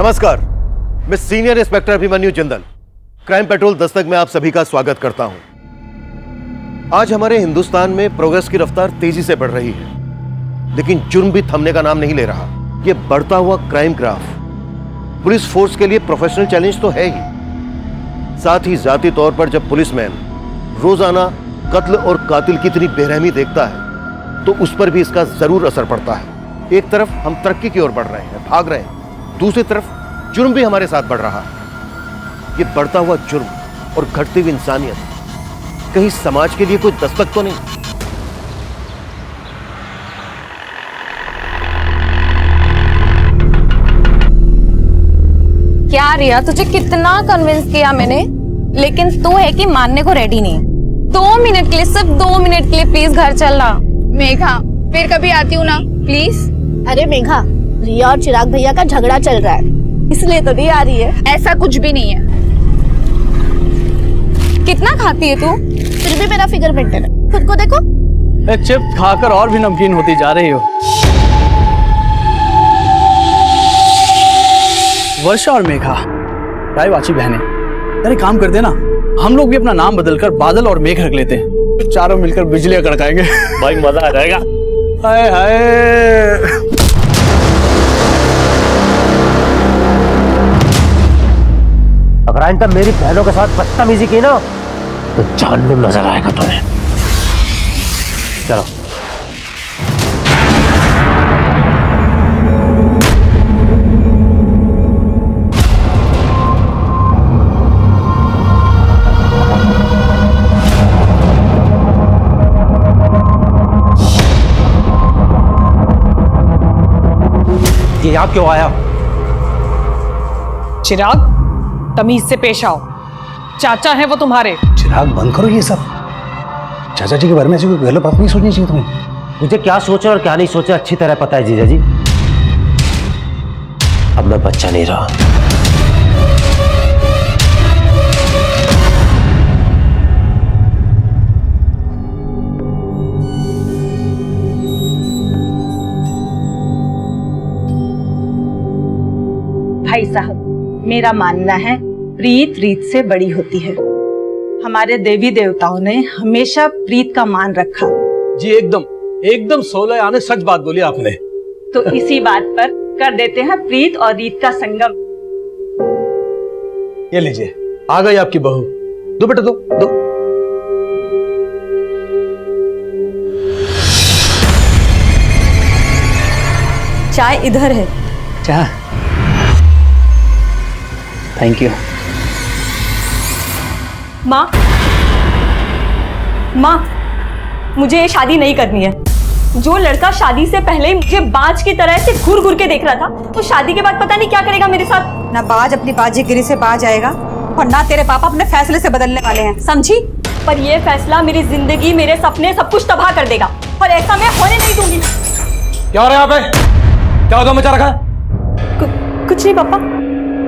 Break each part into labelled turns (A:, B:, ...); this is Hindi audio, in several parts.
A: नमस्कार, मैं senior inspector Abhimanyu Jindal crime petrol Dastak में आप सभी का स्वागत करता हूं। आज हमारे हिंदुस्तान में प्रोग्रेस की रफ्तार तेजी से बढ़ रही है, लेकिन जुर्म भी थमने का नाम नहीं ले रहा। यह बढ़ता हुआ क्राइम ग्राफ पुलिस फोर्स के लिए प्रोफेशनल चैलेंज तो है ही, साथ ही जाती तौर पर जब पुलिसमैन रोजाना कत्ल और कातिल की इतनी बेरहमी देखता है तो उस पर भी इसका जरूर असर पड़ता है। एक तरफ हम तरक्की की ओर बढ़ रहे हैं, भाग रहे हैं, दूसरी तरफ जुर्म भी हमारे साथ बढ़ रहा है। ये बढ़ता हुआ जुर्म और घटती हुई इंसानियत कहीं समाज के लिए कोई दस्तक तो नहीं?
B: क्या रिया, तुझे कितना कन्विंस किया मैंने, लेकिन तू है कि मानने को रेडी नहीं है। 2 मिनट के लिए, सिर्फ 2 मिनट के लिए प्लीज घर चलना।
C: मेघा, फिर कभी आती हूँ ना, प्लीज।
D: अरे मेघा, रिया और चिराग भैया का झगड़ा चल रहा है, इसलिए तो नहीं आ रही है।
C: ऐसा कुछ भी नहीं है।
B: कितना खाती है तू?
D: फिर भी मेरा फिगर मेंटेन है, खुद को देखो।
E: चिप्स खाकर और भी नमकीन होती जा रही हो। वर्षा और मेघा, रायवाची बहनें, अरे काम करते ना, हम लोग भी अपना नाम बदलकर बादल और मेघ रख लेते हैं, चारों मिलकर बिजलियां कड़काएंगे।
F: भाई मजा आ जाएगा।
E: हाय हाय।
F: अगर आइंदा मेरी बहनों के साथ बदतमीजी की ना तो जानने नजर आएगा तुम्हें। चलो। ये यहाँ क्यों आया?
G: चिराग, तमीज से पेश आओ। चाचा है वो तुम्हारे।
H: चिराग, बंद करो ये सब। चाचा जी के बारे में ऐसी कोई गलत बात नहीं सोचनी चाहिए तुम्हें।
F: मुझे क्या सोचा और क्या नहीं सोचा अच्छी तरह पता है जीजा जी। अब मैं बच्चा नहीं रहा।
I: भाई साहब, मेरा मानना है प्रीत रीत से बड़ी होती है। हमारे देवी देवताओं ने हमेशा प्रीत का मान रखा।
E: जी एकदम एकदम 16 आने सच बात बोली आपने।
I: तो इसी बात पर कर देते हैं प्रीत और रीत का संगम।
E: ये लीजिए, आ गई आपकी बहू। दो बेटा, दो।
B: चाय इधर है।
E: चाय, थैंक यू।
B: माँ, मुझे ये शादी नहीं करनी है। जो लड़का शादी से पहले ही मुझे बाज की तरह से घूर घूर के देख रहा था, वो शादी के बाद पता नहीं क्या करेगा मेरे साथ।
J: ना बाज अपनी बाजीगिरी से बाज आएगा और ना तेरे पापा अपने फैसले से बदलने वाले हैं, समझी?
B: पर ये फैसला मेरी जिंदगी, मेरे सपने, सब कुछ तबाह कर देगा, और ऐसा मैं होने नहीं दूंगी।
E: क्या हो रहा है यहाँ पे? क्या होगा मचा रखा?
B: कुछ नहीं पापा,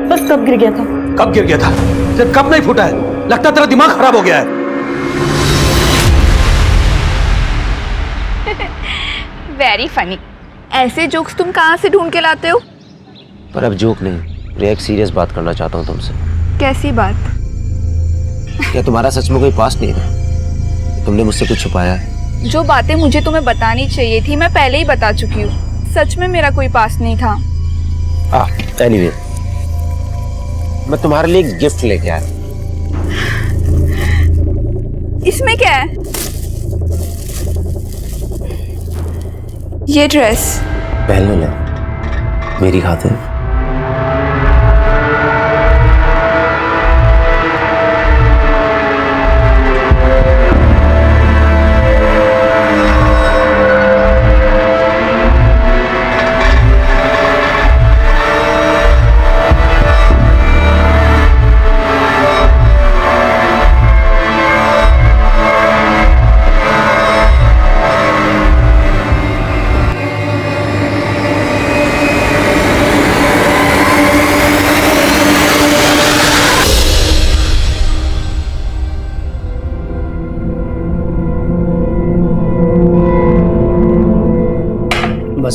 B: बस कब गिर गया था।
E: कब गिर गया था? सिर्फ कब नहीं फूटा है? लगता तेरा दिमाग खराब हो गया है।
C: Very funny. ऐसे जोक्स तुम कहाँ से ढूंढ के लाते हो?
F: पर अब जोक नहीं, एक सीरियस बात करना चाहता हूँ तुमसे।
C: कैसी बात?
F: क्या तुम्हारा सच में कोई पास्ट नहीं है? तुमने मुझसे कुछ छुपाया है?
C: जो बातें मुझे तुम्हें बतानी चाहिए थी मैं पहले ही बता चुकी हूँ। सच में मेरा कोई पास्ट नहीं था।
F: एनीवे, मैं तुम्हारे लिए एक गिफ्ट लेके आया।
C: इसमें क्या है? ये ड्रेस
F: पहन ले मेरी खातिर।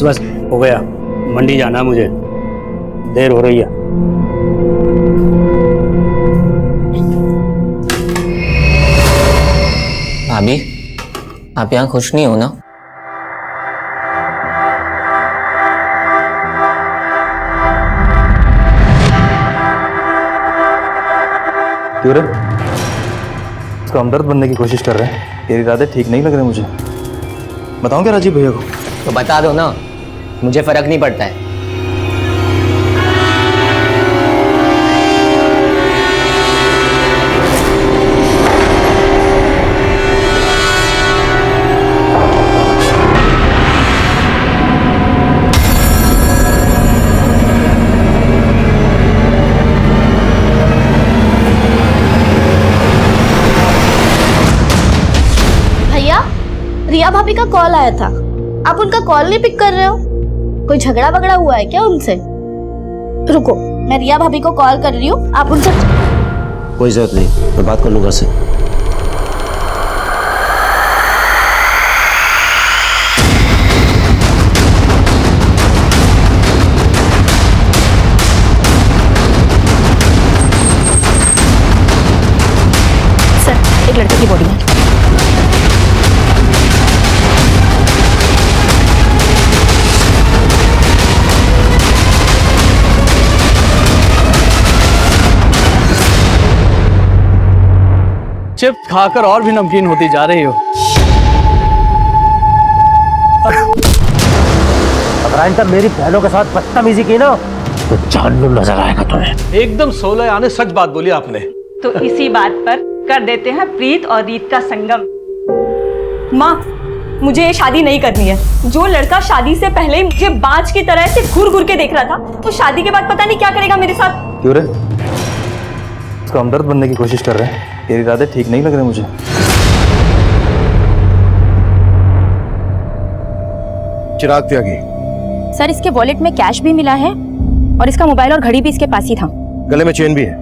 H: बस हो गया, मंडी जाना है मुझे।
F: देर हो रही है।
K: भाभी, आप यहाँ खुश नहीं हो ना?
E: क्यों रे? उसका हमदर्द बनने की कोशिश कर रहे हैं। तेरे इरादे ठीक नहीं लग रहे मुझे। बताऊं क्या राजीव भैया को?
K: तो बता दो ना, मुझे फर्क नहीं पड़ता है।
D: रिया भाभी का कॉल आया था, आप उनका कॉल नहीं पिक कर रहे हो? कोई झगड़ा वगड़ा हुआ है क्या उनसे? रुको, मैं रिया भाभी को कॉल कर रही हूँ, आप उनसे।
F: कोई जरूरत नहीं, मैं बात कर लूंगा से।
D: सर, एक लड़के की बॉडी है।
E: चिप्स खाकर और भी नमकीन होती जा रही हो।
F: अगर आइंदा मेरी बहनों के साथ बदतमीजी की ना तो जानू नजर आएगा तुम्हें।
H: एकदम 16 आने सच बात बोली आपने।
I: तो इसी बात पर कर देते हैं प्रीत और रीत का संगम।
B: माँ, मुझे ये शादी नहीं करनी है। जो लड़का शादी से पहले ही मुझे बाज की तरह से घूर घूर के देख रहा था, वो शादी के बाद पता नहीं क्या करेगा मेरे साथ।
E: क्यों रे? उसका हमदर्द बनने की कोशिश कर रहे हैं। तेरे इरादे ठीक नहीं लग रहे मुझे।
A: चिराग त्यागी।
L: सर, इसके वॉलेट में कैश भी मिला है और इसका मोबाइल और घड़ी भी इसके पास ही था।
A: गले में चेन भी है।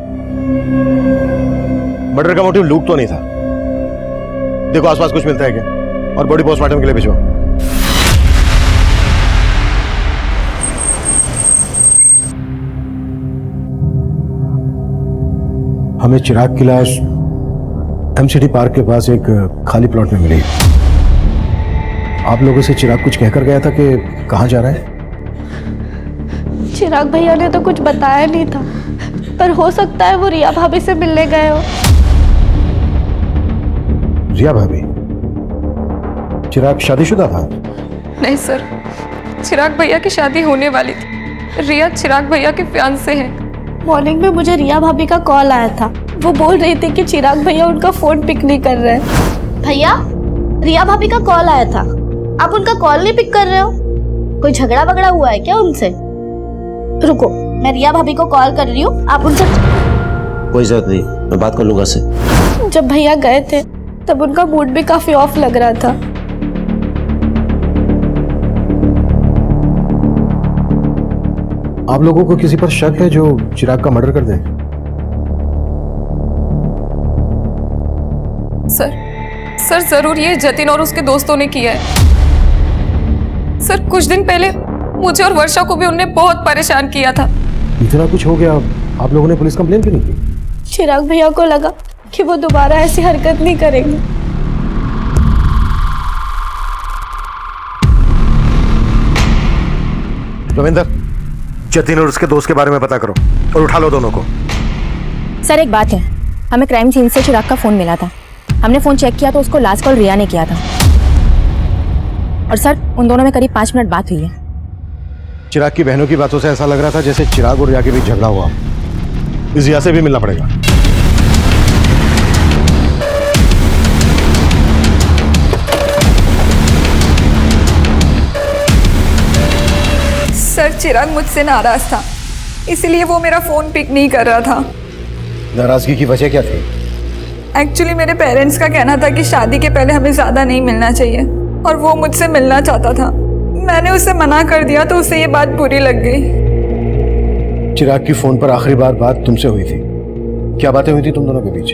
A: मर्डर का मोटिव लूट तो नहीं था। देखो आसपास कुछ मिलता है क्या, और बॉडी पोस्टमार्टम के लिए भिजवाओ।
H: हमें चिराग की लाश एमसीडी पार्क के पास एक खाली प्लॉट में मिली। आप लोगों से चिराग कुछ कहकर गया था कि कहाँ जा रहा है?
D: चिराग भैया ने तो कुछ बताया नहीं था, पर हो सकता है वो रिया भाभी से मिलने गए हो।
H: रिया भाभी? चिराग शादीशुदा था?
C: नहीं सर, चिराग भैया की शादी होने वाली थी। रिया चिराग भैया के फियांसे हैं।
D: मॉर्निंग में मुझे रिया भाभी का कॉल आया था। वो बोल रही थी कि चिराग भैया उनका फोन पिक नहीं कर रहे हैं। भैया, रिया भाभी का कॉल आया था, आप उनका कॉल नहीं पिक कर रहे हो? कोई झगड़ा वगड़ा हुआ है क्या उनसे? रुको, मैं रिया भाभी को कॉल कर रही हूँ, आप उनसे।
F: कोई जरूरत नहीं, मैं बात कर लूंगा से।
D: जब भैया गए थे तब उनका मूड भी काफी ऑफ लग रहा था।
H: आप लोगों को किसी पर शक है जो चिराग का मर्डर कर दे?
C: सर जरूर ये जतिन और उसके दोस्तों ने किया है। सर, कुछ दिन पहले मुझे और वर्षा को भी उनने बहुत परेशान किया था।
H: इतना कुछ हो गया, आप लोगों ने पुलिस कंप्लेन क्यों नहीं की?
D: चिराग भैया को लगा कि वो दोबारा ऐसी हरकत नहीं करेंगे।
A: रविंदर, जतिन और उसके दोस्त के बारे में पता करो और उठा लो दोनों को।
L: सर, एक बात है, हमें क्राइम सीन से चिराग का फोन मिला था। हमने फोन चेक किया तो उसको लास्ट कॉल रिया ने किया था। और सर, उन दोनों में करीब 5 मिनट बात हुई है।
A: चिराग की बहनों की बातों से ऐसा लग रहा था जैसे चिराग और रिया के बीच झगड़ा हुआ। इस रिया से भी मिलना पड़ेगा।
C: सर, चिराग मुझसे नाराज था, इसलिए वो मेरा फोन पिक नहीं कर रहा था।
A: नाराजगी की वजह क्या थी?
C: एक्चुअली मेरे पेरेंट्स का कहना था कि शादी के पहले हमें ज्यादा नहीं मिलना चाहिए, और वो मुझसे मिलना चाहता था। मैंने उसे मना कर दिया तो उसे ये बात बुरी लग गई।
H: चिराग की फोन पर आखिरी बार बात तुमसे हुई थी। क्या बातें हुई थी तुम दोनों के बीच?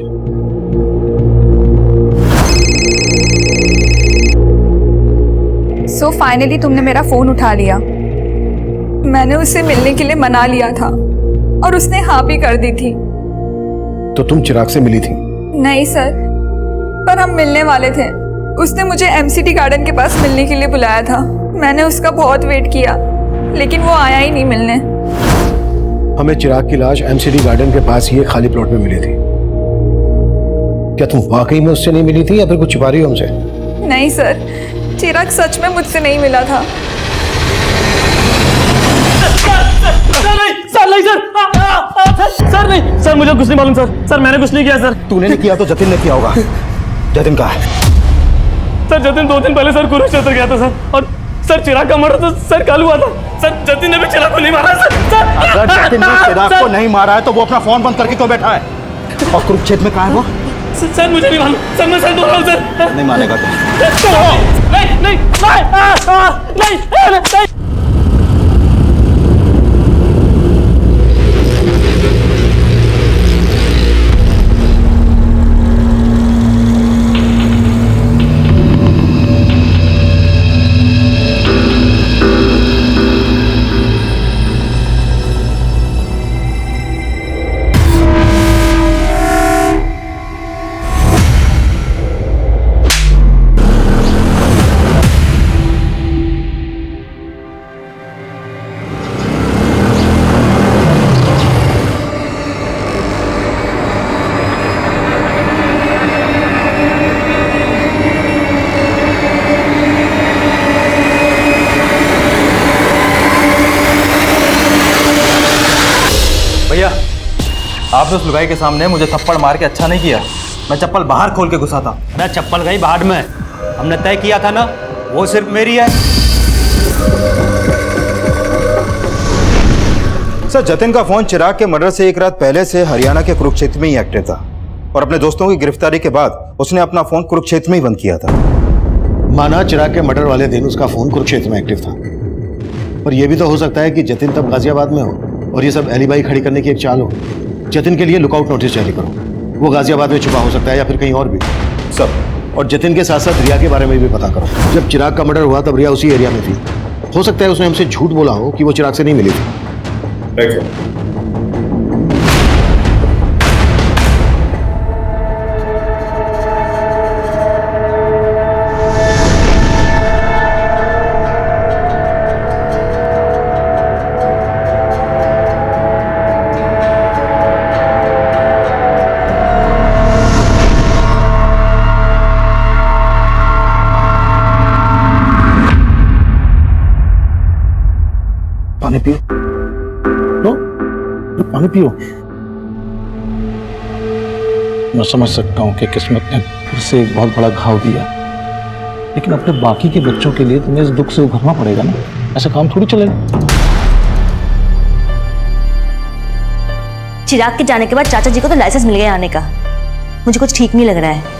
C: सो फाइनली तुमने मेरा फोन उठा लिया। मैंने उसे मिलने के लिए मना लिया था और उसने हाँ भी कर दी थी।
H: तो तुम चिराग से मिली थी?
C: नहीं सर, पर हम मिलने वाले थे। उसने मुझे एमसीडी गार्डन के पास मिलने के लिए बुलाया था। मैंने उसका बहुत वेट किया लेकिन वो आया ही नहीं मिलने।
H: हमें चिराग की लाश एमसीडी गार्डन के पास ही एक खाली प्लॉट में मिली थी। क्या तुम वाकई में उससे नहीं मिली थी या फिर कुछ छुपा रही हो हमसे?
C: नहीं सर, चिराग सच में मुझसे नहीं मिला था।
E: सर नहीं सर, मुझे कुछ नहीं मालूम सर मैंने कुछ नहीं किया सर।
H: तूने नहीं किया तो जतिन ने किया होगा। जतिन कहाँ है?
E: सर जतिन 2 दिन पहले सर कुरुक्षेत्र गया था सर, और सर चिराग का मर्डर तो सर कल हुआ था। सर जतिन ने भी चिराग को नहीं मारा सर।
H: अगर जतिन ने चिराग को नहीं मारा है तो वो अपना फोन बंद करके क्यों बैठा है? और कुरुक्षेत्र में कहाँ है वो?
E: सर मुझे नहीं मालूम सर, मैं सर बोल रहा हूँ सर।
H: नहीं मानेगा तो
E: नहीं। भैया आपने उस लुगाई के सामने मुझे थप्पड़ मार के अच्छा नहीं किया। मैं चप्पल बाहर खोल के घुसा था।
F: मैं चप्पल गई बाहर में, हमने तय किया था ना, वो सिर्फ मेरी है।
M: सर जतिन का फोन चिराग के मर्डर से एक रात पहले से हरियाणा के कुरुक्षेत्र में ही एक्टिव था और अपने दोस्तों की गिरफ्तारी के बाद उसने अपना फोन कुरुक्षेत्र में ही बंद किया था।
H: माना चिराग के मर्डर वाले दिन उसका फोन कुरुक्षेत्र में एक्टिव था, पर यह भी तो हो सकता है कि जतिन तब गाजियाबाद में हो और ये सब एलिबाई खड़ी करने की एक चाल हो। जतिन के लिए लुकआउट नोटिस जारी करो, वो गाजियाबाद में छुपा हो सकता है या फिर कहीं और भी सब। और जतिन के साथ साथ रिया के बारे में भी पता करो। जब चिराग का मर्डर हुआ तब रिया उसी एरिया में थी। हो सकता है उसने हमसे झूठ बोला हो कि वो चिराग से नहीं मिली थी। पानी पियो, लो पानी पियो। मैं समझ सकता हूँ कि किस्मत ने फिर से एक बहुत बड़ा घाव दिया, लेकिन अपने बाकी के बच्चों के लिए तुम्हें इस दुख से उभरना पड़ेगा ना। ऐसा काम थोड़ी चलेगा।
B: चिराग के जाने के बाद चाचा जी को तो लाइसेंस मिल गया आने का। मुझे कुछ ठीक नहीं लग रहा है।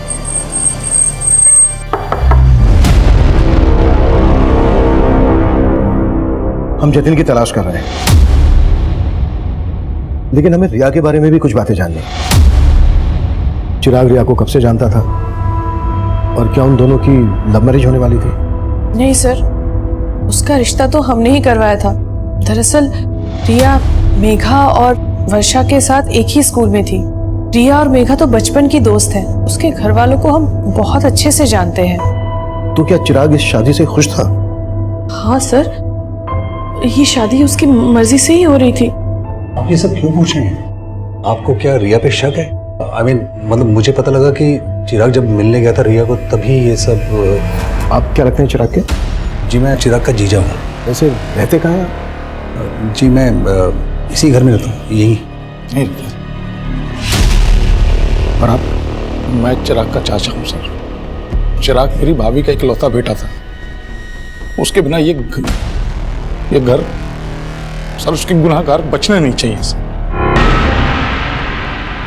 H: हम जतिन की तलाश कर रहे हैं, लेकिन हमें रिया के बारे में भी कुछ बातें जाननी। चिराग रिया को कब से जानता था और क्या उन दोनों की लव मैरिज होने वाली थी?
N: नहीं सर, उसका रिश्ता तो हमने ही करवाया था। दरअसल रिया मेघा और वर्षा के साथ एक ही स्कूल में थी। रिया और मेघा तो बचपन की दोस्त हैं। उसके घर वालों को हम बहुत अच्छे से जानते हैं।
H: तो क्या चिराग इस शादी से खुश था?
N: हाँ सर, ये शादी उसकी मर्जी से ही हो रही थी।
O: आप ये सब क्यों पूछ रहे हैं? आपको क्या रिया पे शक है? मतलब मुझे पता लगा कि चिराग जब मिलने गया था रिया को तभी ये सब।
H: आप क्या रखते हैं चिराग के?
O: जी मैं चिराग का जीजा हूँ।
H: वैसे रहते कहाँ हैं?
O: जी मैं इसी घर में रहता हूँ, यही।
H: और आप?
P: मैं चिराग का चाचा हूँ सर। चिराग मेरी भाभी का इकलौता बेटा था। उसके बिना ये घर सर, उसके गुनाहगार बचने नहीं चाहिए सर।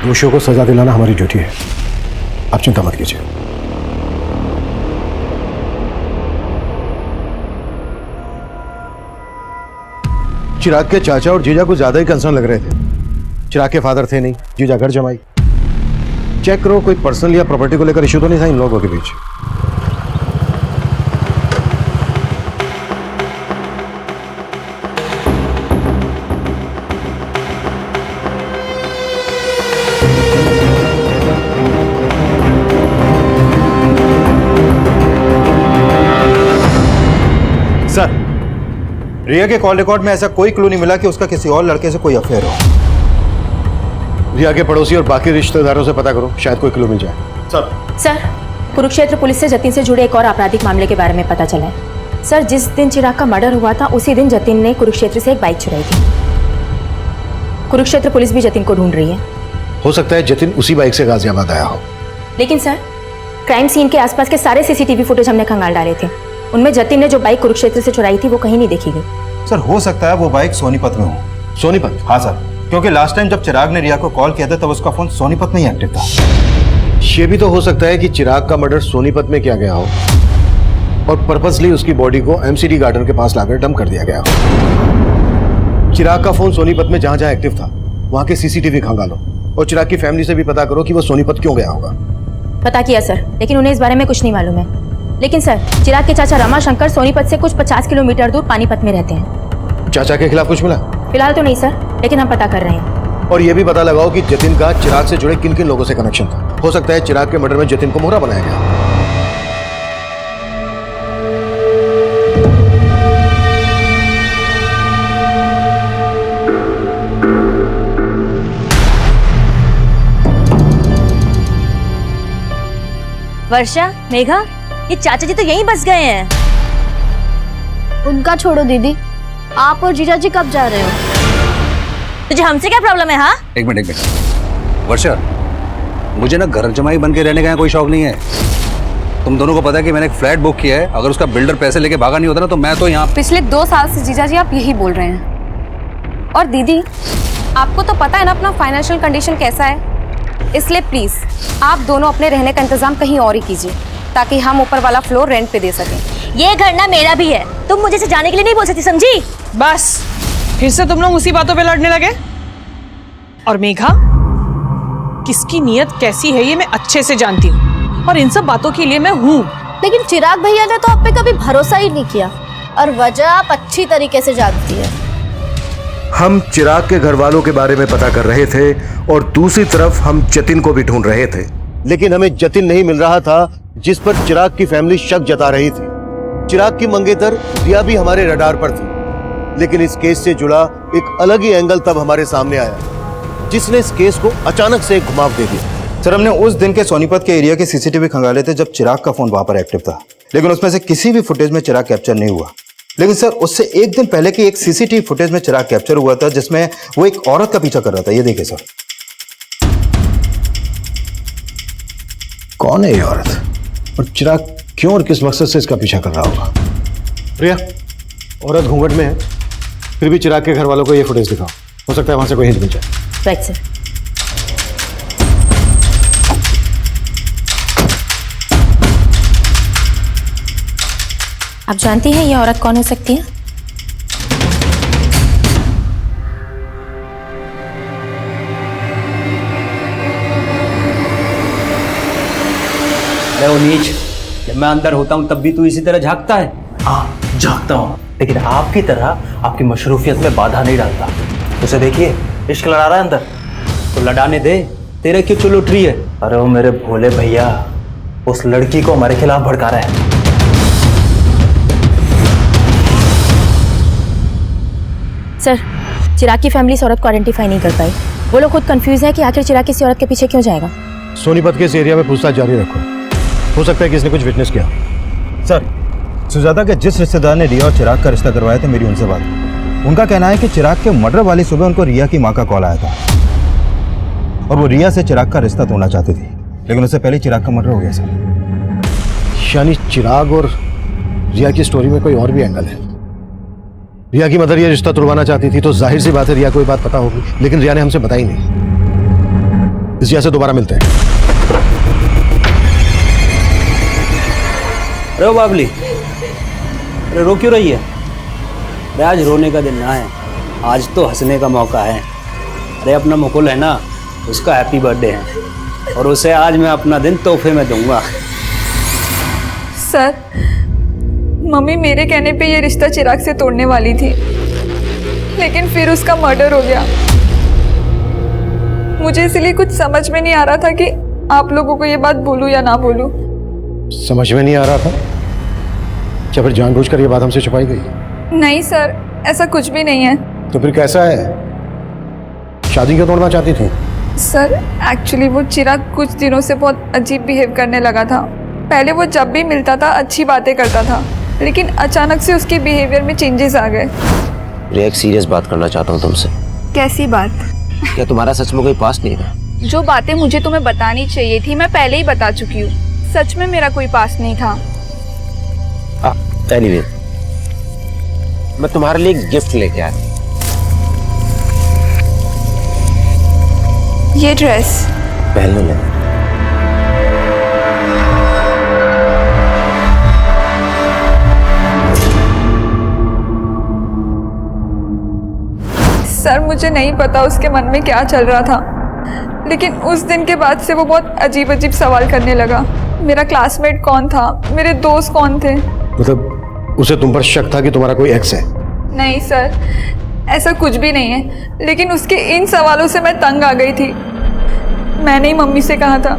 H: दोषियों को सजा दिलाना हमारी ड्यूटी है, आप चिंता मत कीजिए। चिराग के चाचा और जीजा को ज्यादा ही कंसर्न लग रहे थे। चिराग के फादर थे नहीं, जीजा घर जमाई। चेक करो कोई पर्सनल या प्रॉपर्टी को लेकर इश्यू तो नहीं था इन लोगों के बीच।
A: सर,
M: रिया के कॉल रिकॉर्ड में ऐसा कोई क्लू नहीं मिला कि उसका किसी और लड़के से कोई अफेयर हो।
A: रिया के पड़ोसी और बाकी रिश्तेदारों से पता करो, शायद कोई क्लू मिल जाए।
L: सर, कुरुक्षेत्र पुलिस से जतिन से जुड़े एक और आपराधिक मामले के बारे में पता चला है। सर, जिस दिन चिराग का मर्डर हुआ था उसी दिन जतिन ने कुरुक्षेत्र से एक बाइक चुराई थी। कुरुक्षेत्र पुलिस भी जतिन को ढूंढ रही है।
H: हो सकता है जतिन उसी बाइक से गाजियाबाद आया हो।
L: लेकिन सर, क्राइम सीन के आसपास के सारे सीसीटीवी फुटेज हमने खंगाल डाले थे। उनमें जतिन ने जो बाइक कुरुक्षेत्र से चुराई थी वो कहीं नहीं देखी गई।
M: सर, हो सकता है वो बाइक सोनीपत में हो।
H: सोनीपत?
M: हाँ सर, क्योंकि लास्ट टाइम जब चिराग ने रिया को कॉल किया था तब उसका फोन सोनीपत में ही एक्टिव था।
H: ये भी तो हो सकता है कि चिराग का मर्डर सोनीपत में किया गया हो और पर्पसली उसकी बॉडी को एमसीडी गार्डन के पास लाकर डंप कर दिया गया हो। चिराग का फोन सोनीपत में जहां जहां एक्टिव था वहां के सीसीटीवी खंगालो और चिराग की फैमिली से भी पता करो कि वो सोनीपत क्यों गया होगा।
L: पता किया सर, लेकिन उन्हें इस बारे में कुछ नहीं मालूम है। लेकिन सर, चिराग के चाचा रमाशंकर सोनीपत से कुछ 50 किलोमीटर दूर पानीपत में रहते हैं।
H: चाचा के खिलाफ कुछ मिला?
L: फिलहाल तो नहीं सर, लेकिन हम पता कर रहे हैं।
H: और ये भी पता लगाओ कि जतिन का चिराग से जुड़े किन किन लोगों से कनेक्शन था। हो सकता है चिराग के मर्डर में जतिन को मोहरा बनाया गया।
D: वर्षा, मेघा, ये चाचा जी तो यहीं बस गए हैं। उनका छोड़ो दीदी, आप और जीजा जी कब जा रहे हो? तुझे हमसे क्या प्रॉब्लम है? हाँ,
O: एक मिनट वर्षा, मुझे ना घर जमाई बन के रहने का कोई शौक नहीं है। तुम दोनों को पता है कि मैंने एक फ्लैट बुक किया है। अगर उसका बिल्डर पैसे लेके भागा नहीं होता ना तो मैं तो यहाँ।
Q: पिछले 2 साल से जीजा जी आप यही बोल रहे हैं। और दीदी, आपको तो पता है ना अपना फाइनेंशियल कंडीशन कैसा है, इसलिए प्लीज आप दोनों अपने रहने का इंतजाम कहीं और ही कीजिए ताकि हम ऊपर वाला फ्लोर रेंट पे दे सकें।
D: ये घर ना मेरा भी है, तुम मुझे से जाने के लिए नहीं बोल सकती, समझी?
G: बस, फिर से तुम लोग उसी बातों पे लड़ने लगे। और मेघा, किसकी नीयत कैसी है ये मैं अच्छे से जानती हूँ और इन सब बातों के लिए मैं हूँ।
D: लेकिन चिराग भैया ने तो आप पे कभी भरोसा ही नहीं किया और वजह आप अच्छी तरीके से जानती है।
H: हम चिराग के घर वालों के बारे में पता कर रहे थे और दूसरी तरफ हम जतिन को भी ढूंढ रहे थे, लेकिन हमें जतिन नहीं मिल रहा था जिस पर चिराग की फैमिली शक जता रही थी। चिराग की मंगेतर रिया भी हमारे रडार पर थी, लेकिन इस केस से जुड़ा एक अलग ही एंगल तब हमारे सामने आया जिसने इस केस को अचानक से एक घुमाव दे दिया।
M: सर, हमने उस दिन के सोनीपत के एरिया के सीसीटीवी खंगाले थे जब चिराग का फोन वहां पर एक्टिव था, लेकिन उसमें से किसी भी फुटेज में चिराग कैप्चर नहीं हुआ। लेकिन सर, उससे एक दिन पहले की एक सीसीटीवी फुटेज में चिराग कैप्चर हुआ था जिसमें वो एक औरत का पीछा कर रहा था। ये देखिए सर।
H: कौन है ये औरत और चिराग क्यों और किस मकसद से इसका पीछा कर रहा होगा? प्रिया, औरत घूंघट में है, फिर भी चिराग के घर वालों को ये फुटेज दिखाओ। हो सकता है वहां से कोई हिंट मिल जाए।
L: Right sir. आप जानती हैं ये औरत कौन हो सकती है?
E: अरे नीच, जब मैं अंदर होता हूँ तब भी तू इसी तरह झांकता है? हाँ, झांकता हूँ, लेकिन आपकी तरह आपकी मशरूफियत में बाधा नहीं डालता। उसे देखिए, इश्क लड़ा रहा है अंदर, तो लड़ाने दे, तेरे क्यों चुल उठ रही है? अरे वो मेरे भोले भैया उस लड़की को हमारे खिलाफ भड़का रहा है।
L: सर, चिराग की फैमिली इस औरत को आइडेंटिफाई नहीं कर पाई। वो लोग खुद कंफ्यूज है कि आखिर चिराग किसी औरत के पीछे क्यों जाएगा।
H: सोनीपत के इस एरिया में पूछताछ जारी रखो, हो सकता है कि इसने कुछ विटनेस किया।
M: सर, सुजाता के जिस रिश्तेदार ने रिया और चिराग का रिश्ता करवाया था, मेरी उनसे बात, उनका कहना है कि चिराग के मर्डर वाली सुबह उनको रिया की माँ का कॉल आया था और वो रिया से चिराग का रिश्ता तोड़ना चाहती थी, लेकिन उससे पहले चिराग का मर्डर हो गया सर।
H: यानी चिराग और रिया की स्टोरी में कोई और भी एंगल है। रिया की मदर ये रिश्ता तुड़वाना चाहती थी तो जाहिर सी बात है रिया को ये बात पता होगी, लेकिन रिया ने हमसे बताई नहीं। इस रिया से दोबारा मिलते हैं।
E: अरे बाबली, अरे रो क्यों रही है? अरे आज रोने का दिन ना है, आज तो हंसने का मौका है। अरे अपना मुकुल है ना, उसका हैप्पी बर्थडे है और उसे आज मैं अपना दिन तोहफे में दूंगा।
C: सर, मम्मी मेरे कहने पे ये रिश्ता चिराग से तोड़ने वाली थी, लेकिन फिर उसका मर्डर हो गया। मुझे इसलिए कुछ समझ में नहीं आ रहा था कि आप लोगों को ये बात बोलूं या ना बोलूं।
H: समझ में नहीं आ रहा था? क्या फिर जानबूझकर ये बात हमसे छुपाई गई?
C: नहीं सर, ऐसा कुछ भी नहीं है।
H: तो फिर कैसा है? शादी क्यों तोड़ना चाहती थी?
C: सर एक्चुअली वो चिराग कुछ दिनों से बहुत अजीब बिहेव करने लगा था। पहले वो जब भी मिलता था अच्छी बातें करता था, लेकिन अचानक से उसके बिहेवियर में चेंजेस आ गए।
F: रिया, एक सीरियस बात करना चाहता हूँ तुमसे।
C: कैसी बात?
F: क्या तुम्हारा सच में कोई पास्ट नहीं था?
C: जो बातें मुझे तुम्हें बतानी चाहिए थी मैं पहले ही बता चुकी हूँ। सच में मेरा कोई पास्ट नहीं था।
F: एनीवे, मैं तुम्हारे लिए एक गिफ्ट लेके आया।
C: ये ड्रेस
F: पहन लो।
C: सर मुझे नहीं पता उसके मन में क्या चल रहा था, लेकिन उस दिन के बाद से वो बहुत अजीब अजीब सवाल करने लगा। मेरा क्लासमेट कौन था, मेरे दोस्त कौन थे।
H: मतलब उसे तुम पर शक था कि तुम्हारा कोई एक्स है?
C: नहीं सर, ऐसा कुछ भी नहीं है, लेकिन उसके इन सवालों से मैं तंग आ गई थी। मैंने ही मम्मी से कहा था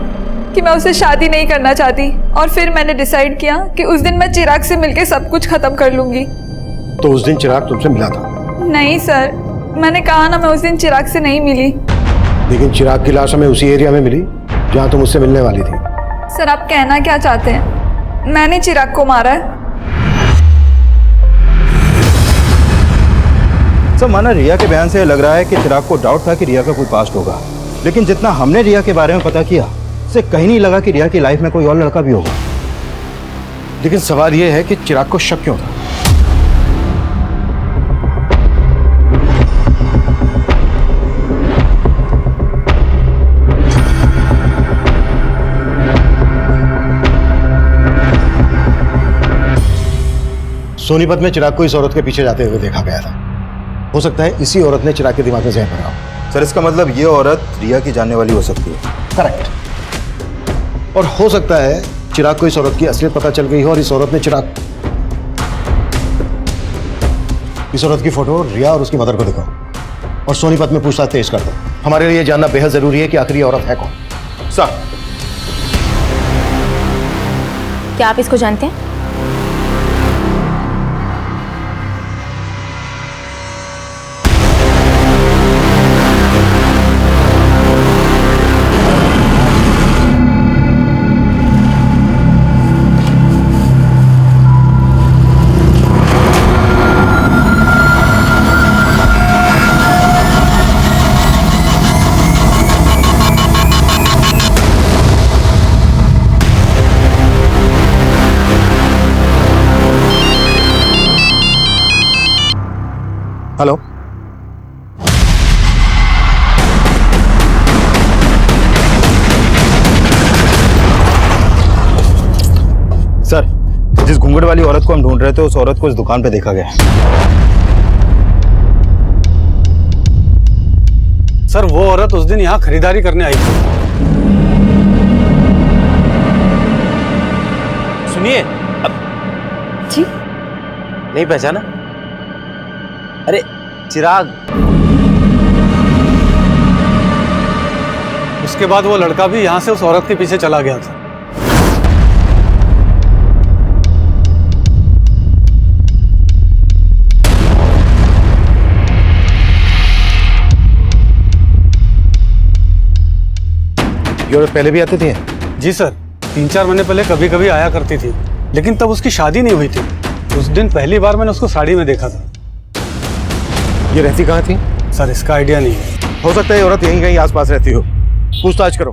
C: कि मैं उससे शादी नहीं करना चाहती, और फिर मैंने डिसाइड किया कि उस दिन मैं चिराग से मिलकर सब कुछ खत्म कर लूंगी।
H: तो उस दिन चिराग तुमसे मिला था?
C: नहीं सर, मैंने कहा ना मैं उस दिन चिराग से नहीं मिली।
H: लेकिन चिराग की लाश हमें उसी एरिया में मिली जहां तुम उससे मिलने वाली थी।
C: सर आप कहना क्या चाहते हैं? मैंने चिराग को मारा है?
M: सब माना रिया के बयान से लग रहा है कि चिराग को डाउट था कि रिया का कोई पास्ट होगा, लेकिन जितना हमने रिया के बारे में पता किया उससे कहीं नहीं लगा कि रिया की लाइफ में कोई और लड़का भी होगा।
H: लेकिन सवाल यह है कि चिराग को शक क्यों था? सोनीपत में चिराग को इस औरत के पीछे जाते हुए देखा गया था। हो सकता है इसी औरत ने चिराग के दिमाग में जहर भरा हो।
M: सर इसका मतलब ये औरत रिया की जानने वाली हो सकती है।
H: करेक्ट। और हो सकता है चिराग को इस औरत की असलियत पता चल गई हो और इस औरत ने इस औरत की फोटो रिया और उसकी मदर को दिखाओ और सोनीपत में पूछताछ तेज कर दो। हमारे लिए जानना बेहद जरूरी है कि आखिर ये औरत है कौन।
M: सर,
L: क्या आप इसको जानते हैं?
H: हेलो,
M: सर जिस घूंघट वाली औरत को हम ढूंढ रहे थे उस औरत को इस दुकान पे देखा गया।
O: सर वो औरत उस दिन यहाँ खरीदारी करने आई थी।
F: सुनिए, अब
C: जी
F: नहीं पहचाना? अरे चिराग।
O: उसके बाद वो लड़का भी यहाँ से उस औरत के पीछे चला गया था।
H: ये औरत पहले भी आती थी?
O: जी सर, 3-4 महीने पहले कभी कभी आया करती थी, लेकिन तब उसकी शादी नहीं हुई थी। उस दिन पहली बार मैंने उसको साड़ी में देखा था।
H: ये रहती कहाँ थी?
O: सर इसका आइडिया नहीं है।
H: हो सकता है ये औरत यहीं कहीं आसपास रहती हो। पूछताछ करो,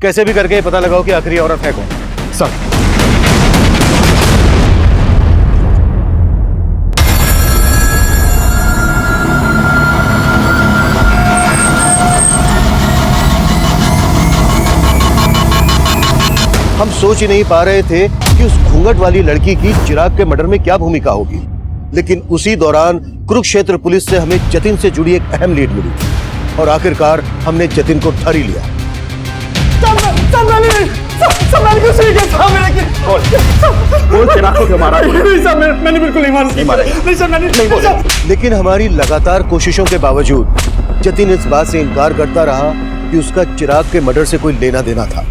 H: कैसे भी करके पता लगाओ कि आखिर ये औरत है कौन।
O: सर
A: हम सोच ही नहीं पा रहे थे कि उस घूंघट वाली लड़की की चिराग के मर्डर में क्या भूमिका होगी, लेकिन उसी दौरान कुरुक्षेत्र पुलिस से हमें जतिन से जुड़ी एक अहम लीड मिली और आखिरकार हमने जतिन को धर ही लिया।
O: मैंने बिल्कुल नहीं मारा।
A: लेकिन हमारी लगातार कोशिशों के बावजूद जतिन इस बात से इनकार करता रहा कि उसका चिराग के मर्डर से कोई लेना देना था।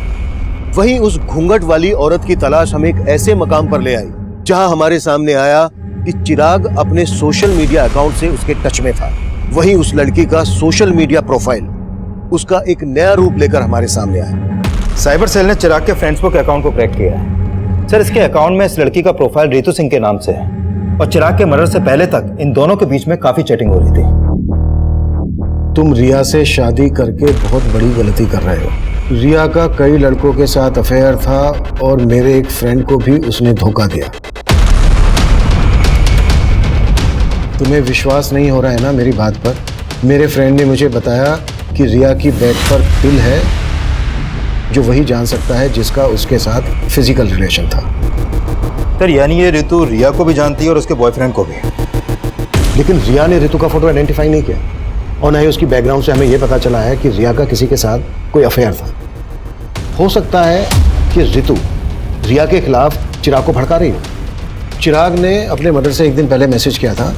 A: वहीं उस घूंघट वाली औरत की तलाश हमें एक ऐसे मकाम पर ले आई जहां हमारे सामने आया कि चिराग अपने सोशल मीडिया अकाउंट से उसके टच में था, वहीं उस लड़की का सोशल मीडिया प्रोफाइल उसका एक नया रूप लेकर हमारे सामने आया।
M: साइबर सेल ने चिराग के फेसबुक अकाउंट को क्रैक किया है। सर, इसके अकाउंट में इस लड़की का प्रोफाइल रितु सिंह के नाम से है और चिराग के मर्डर से पहले तक इन दोनों के बीच में काफी चैटिंग हो रही थी।
H: तुम रिया से शादी करके बहुत बड़ी गलती कर रहे हो। रिया का कई लड़कों के साथ अफेयर था और मेरे एक फ्रेंड को भी उसने धोखा दिया। तुम्हें विश्वास नहीं हो रहा है ना मेरी बात पर? मेरे फ्रेंड ने मुझे बताया कि रिया की बेड पर पिल है जो वही जान सकता है जिसका उसके साथ फिजिकल रिलेशन था।
M: सर, यानी ये रितु रिया को भी जानती है और उसके बॉयफ्रेंड को भी।
H: लेकिन रिया ने रितु का फोटो आइडेंटिफाई नहीं किया और ना ही उसकी बैकग्राउंड से हमें यह पता चला है कि रिया का किसी के साथ कोई अफेयर था। हो सकता है कि रितु रिया के खिलाफ चिराग को भड़का रही हो। चिराग ने अपने मर्डर से एक दिन पहले मैसेज किया था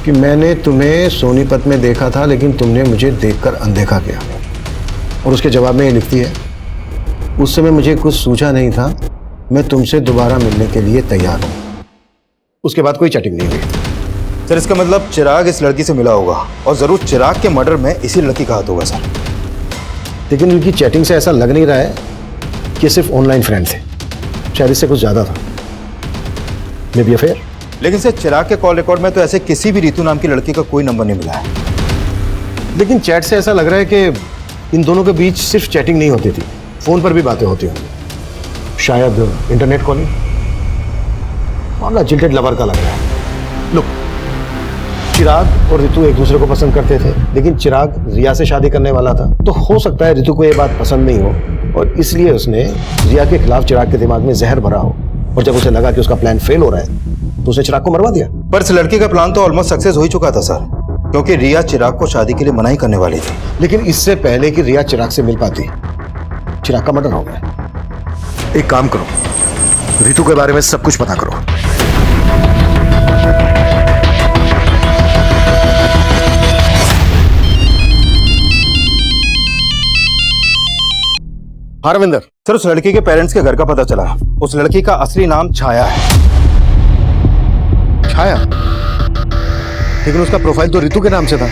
H: कि मैंने तुम्हें सोनीपत में देखा था लेकिन तुमने मुझे देखकर अनदेखा किया। और उसके जवाब में ये लिखती है, उस समय मुझे कुछ सूझा नहीं था, मैं तुमसे दोबारा मिलने के लिए तैयार हूँ। उसके बाद कोई चैटिंग नहीं हुई।
M: सर, इसका मतलब चिराग इस लड़की से मिला होगा और जरूर चिराग के मर्डर में इसी लड़की का हाथ होगा सर।
H: लेकिन उनकी चैटिंग से ऐसा लग नहीं रहा है कि सिर्फ ऑनलाइन फ्रेंड थे, शायद इससे कुछ ज्यादा था। May be affair.
M: लेकिन सर, चिराग के कॉल रिकॉर्ड में तो ऐसे किसी भी रितु नाम की लड़की का कोई नंबर नहीं मिला है।
H: लेकिन चैट से ऐसा लग रहा है कि इन दोनों के बीच सिर्फ चैटिंग नहीं होती थी, फोन पर भी बातें होती होंगी, शायद इंटरनेट कॉलिंग। मामला जिल्टेड लवर का लग रहा है। लुक, चिराग और रितु एक दूसरे को पसंद करते थे, लेकिन चिराग रिया से शादी करने वाला था, तो हो सकता है रितु को यह बात पसंद नहीं हो और इसलिए उसने रिया के खिलाफ चिराग के दिमाग में जहर भरा हो और जब उसे लगा कि उसका प्लान फेल हो रहा है तो उसने चिराग को मरवा दिया।
M: पर इस लड़की का प्लान तो ऑलमोस्ट सक्सेस हो ही चुका था सर, क्योंकि रिया चिराग को शादी के लिए मना ही करने वाली थी।
H: लेकिन इससे पहले कि रिया चिराग से मिल पाती, चिराग का मर्डर हो गया। एक काम करो, रितु के बारे में सब कुछ पता करो।
M: हाँ रविंदर। सर, उस लड़की के पेरेंट्स के घर का पता चला। उस लड़की का असली नाम छाया है।
H: छाया? लेकिन उसका प्रोफाइल तो रितु के नाम से था।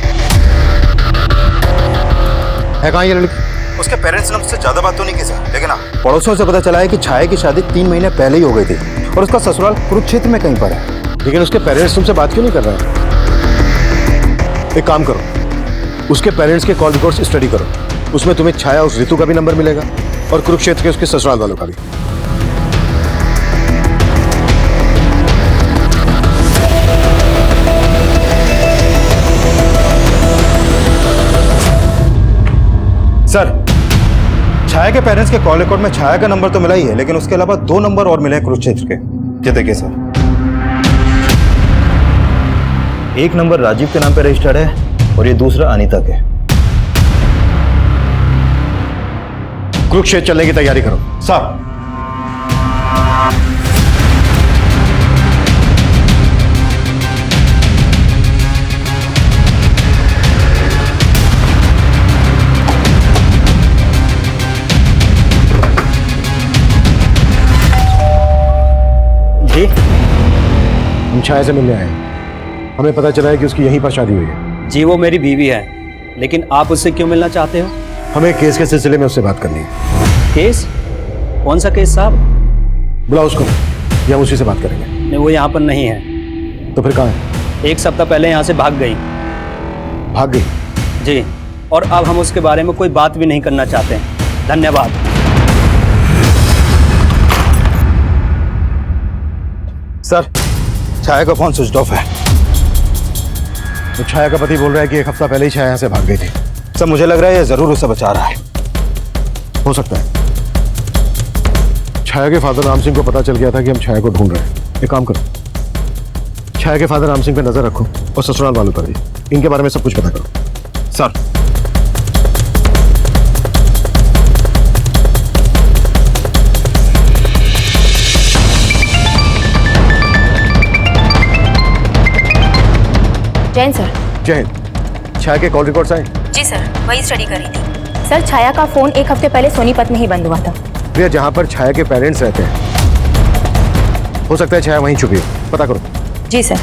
H: है कहाँ ये लड़की?
M: उसके पेरेंट्स ने उससे ज्यादा बात तो नहीं की सर, लेकिन हाँ, पड़ोसियों से पता चला है कि छाया की शादी 3 महीने पहले ही हो गई थी और उसका ससुराल कुरुक्षेत्र में कहीं पर है।
H: लेकिन उसके पेरेंट्स तुमसे बात क्यों नहीं कर रहे हैं? एक काम करो, उसके पेरेंट्स के कॉल रिकॉर्ड्स स्टडी करो, उसमें तुम्हें छाया उस रितु का भी नंबर मिलेगा और कुरुक्षेत्र के उसके ससुराल वालों का भी।
M: सर, छाया के पेरेंट्स के कॉल रिकॉर्ड में छाया का नंबर तो मिला ही है, लेकिन उसके अलावा 2 नंबर और मिले हैं कुरुक्षेत्र के। ये देखिए सर, एक नंबर राजीव के नाम पे रजिस्टर्ड है और ये दूसरा अनीता के।
H: कुरुक्षेत्र चलने की तैयारी करो।
M: सर,
H: जी, हम छाया से मिलने आए हैं। हमें पता चला है कि उसकी यहीं पर शादी हुई है।
E: जी, वो मेरी बीवी है, लेकिन आप उससे क्यों मिलना चाहते हो?
H: हमें केस के सिलसिले में उससे बात करनी है।
E: केस? कौन सा केस साहब?
H: बुलाओ उसको, या हम उसी से बात करेंगे।
E: नहीं, वो यहाँ पर नहीं है।
H: तो फिर कहाँ है?
E: 1 सप्ताह पहले यहाँ से भाग गई।
H: भाग गई?
E: जी, और अब हम उसके बारे में कोई बात भी नहीं करना चाहते हैं। धन्यवाद।
M: सर, छाया का फोन स्विच ऑफ है।
H: तो छाया का पति बोल रहा है कि 1 हफ्ता पहले ही छाया यहाँ से भाग गई थी।
M: सर, मुझे लग रहा है ये जरूर उसे बचा रहा है।
H: हो सकता है छाया के फादर राम सिंह को पता चल गया था कि हम छाया को ढूंढ रहे हैं। एक काम करो, छाया के फादर राम सिंह पे नजर रखो और ससुराल वालों पर भी। इनके बारे में सब कुछ पता करो।
M: Sir,
L: Jain sir.
H: जैन, छाया के कॉल रिकॉर्ड्स आए?
L: जी सर, वही स्टडी करी थी। सर, छाया का फोन 1 हफ्ते पहले सोनीपत में ही बंद हुआ था।
H: भैया, जहाँ पर छाया के पेरेंट्स रहते हैं, हो सकता है छाया वहीं छुपी हो, पता करो।
L: जी सर।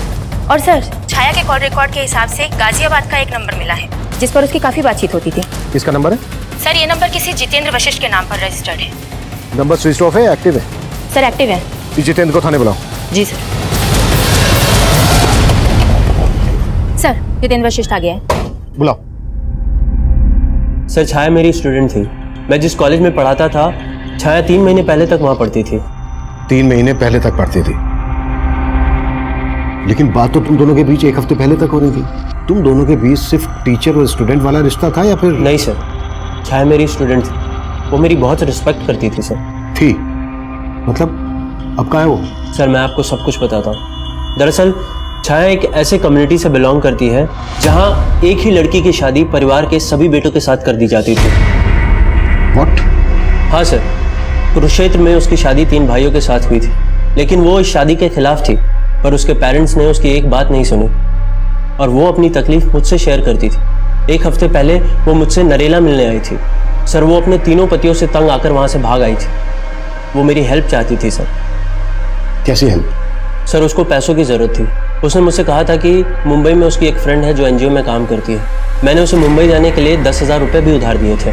L: और सर, छाया के कॉल रिकॉर्ड के हिसाब से गाजियाबाद का एक नंबर मिला है जिस पर उसकी काफी बातचीत होती थी।
H: किसका नंबर है?
L: सर, ये नंबर किसी जितेंद्र वशिष्ठ के नाम पर रजिस्टर्ड है।
H: नंबर स्विच ऑफ है या एक्टिव है?
L: सर, एक्टिव है।
H: जितेंद्र को थाने बुलाओ।
L: जी सर। सर, जितेंद्र वशिष्ठ आ गया है।
H: बुलाओ।
E: सर, छाया मेरी स्टूडेंट थी। मैं जिस कॉलेज में पढ़ाता था, छाया 3 महीने पहले तक वहां पढ़ती थी।
H: 3 महीने पहले तक पढ़ती थी, लेकिन बात तो तुम दोनों के बीच 1 हफ्ते पहले तक हो रही थी। तुम दोनों के बीच सिर्फ टीचर और स्टूडेंट वाला रिश्ता था या फिर?
E: नहीं सर, छाया मेरी स्टूडेंट थी। वो मेरी बहुत रिस्पेक्ट करती थी सर।
H: थी? मतलब अब कहाँ है वो?
E: सर, मैं आपको सब कुछ बताता हूँ। दरअसल छाया एक ऐसे कम्युनिटी से बिलोंग करती है जहाँ एक ही लड़की की शादी परिवार के सभी बेटों के साथ कर दी जाती थी।
H: What?
E: हाँ सर, कुरुक्षेत्र में उसकी शादी 3 भाइयों के साथ हुई थी, लेकिन वो इस शादी के खिलाफ थी। पर उसके पेरेंट्स ने उसकी एक बात नहीं सुनी और वो अपनी तकलीफ मुझसे शेयर करती थी। 1 हफ्ते पहले वो मुझसे नरेला मिलने आई थी। सर, वो अपने 3 पतियों से तंग आकर वहां से भाग आई थी। वो मेरी हेल्प चाहती थी सर।
H: कैसी हेल्प?
E: सर, उसको पैसों की जरूरत थी। उसने मुझसे कहा था कि मुंबई में उसकी एक फ्रेंड है जो एनजीओ में काम करती है। मैंने उसे मुंबई जाने के लिए 10,000 रुपये भी उधार दिए थे